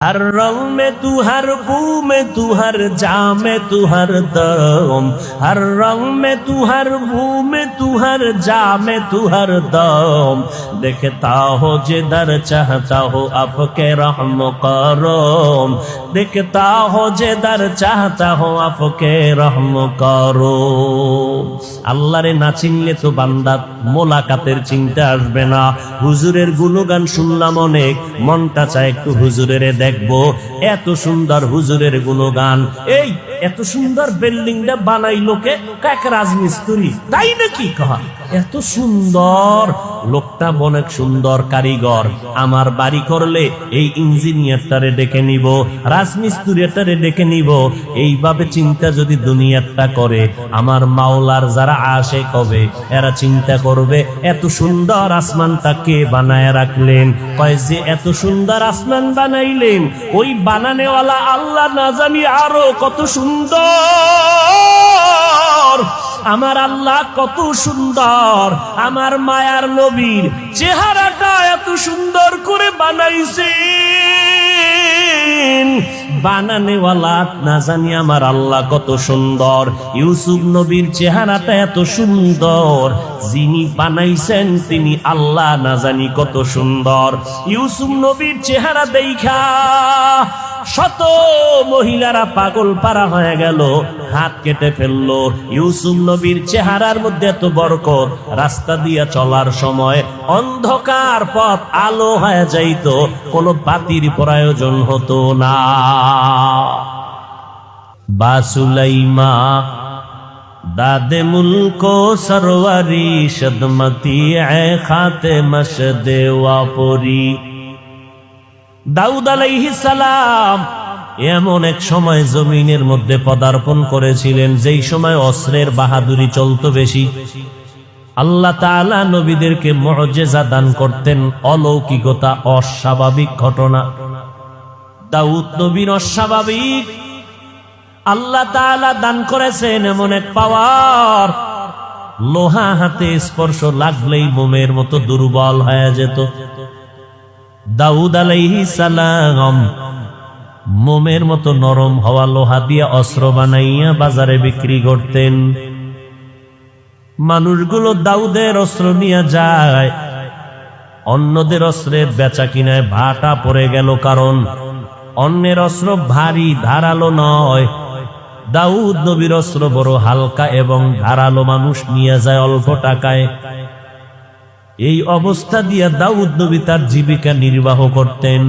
हर रंग में तू, हर बू में तू, हर जा में तू, हर दम। हर रंग में तू, हर बू में तू, हर जा में तू, हर दम। देखता हो जिधर चाहता हो आपके रहम करो। देखता हो जिधर चाहता हो आपके रहम करो। আল্লাহরে না চিনলে তো বান্দা মোলাকাতের চিন্তা আসবে না। হুজুরের গুণগান শুনলাম অনেক, মনটা চায় একটু হুজুরের দেখবো। এত সুন্দর হুজুরের গুণগান, এই এত সুন্দর বিল্ডিংটা বানাইলো কে? এক রাজমিস্ত্রি, তাই নাকি? কহা এত সুন্দর লোকটা, অনেক সুন্দর কারিগর। আমার বাড়ি করলে এই ইঞ্জিনিয়ারটারে ডেকে নিব, রাজমিস্ত্রিটারে ডেকে নিব। এইভাবে চিন্তা যদি দুনিয়াটা করে, আমার মাওলার যারা আশে কবে এরা চিন্তা করবে এত সুন্দর আসমানটা কে বানায় রাখলেন। কয় যে এত সুন্দর আসমান বানাইলেন, ওই বানানেওয়ালা আল্লাহ না জানি আরো কত সুন্দর। আমার আল্লাহ কত সুন্দর, আমার মায়ার নবীর চেহারাটা এত সুন্দর করে বানাইছেন। বানানেওয়ালা না জানি আমার আল্লাহ কত সুন্দর। ইউসুফ নবীর চেহারাটা এত সুন্দর, যিনি বানাইছেন তিনি আল্লাহ না জানি কত সুন্দর। ইউসুফ নবীর চেহারা দেখা শত মহিলারা পাগল পারা হয়ে গেল, হাত কেটে ফেললো। ইউসুফ নবীর চেহারার মধ্যে এত বরকত, রাস্তা দিয়া চলার সময় অন্ধকার পথ আলো হয়ে যাইত, কোনো বাতির প্রয়োজন হতো না। বাসুলাইমা দাদে মুলকো সরওয়ারি সদমতি এ খাতে মশদে ওয়াপরি। দাউদ আলাইহিস সালাম এমন এক সময় জমিনের মধ্যে পদার্পণ করেছিলেন, যেই সময় অস্ত্রের বাহাদুরি চলত বেশি। আল্লাহ তাআলা নবীদেরকে মুআজিজা দান করতেন, অলৌকিকতা, অস্বাভাবিক ঘটনা। দাউদ নবীর অস্বাভাবিক আল্লাহ তাআলা দান করেছেন এমন এক পাওয়ার, লোহা হাতে স্পর্শ লাগলেই মোমের মতো দুর্বল হয়ে যেত। দাউদ আলাইহিস সালাম মোমের মতো নরম হওয়া লোহা দিয়ে অস্ত্র বানাইয়া বাজারে বিক্রি করতেন। মানুষগুলো দাউদের অস্ত্র নিয়ে যায়, অন্যদের অস্ত্রের বেচা কিনায় ভাটা পড়ে গেল, কারণ অন্যের অস্ত্র ভারী ধারালো নয়, দাউদ নবীর অস্ত্র বড় হালকা এবং ধারালো, মানুষ নিয়ে যায় অল্প টাকায়। এই অবস্থা দিয়া দাউদ নবী তার জীবিকা নির্বাহ করতেন।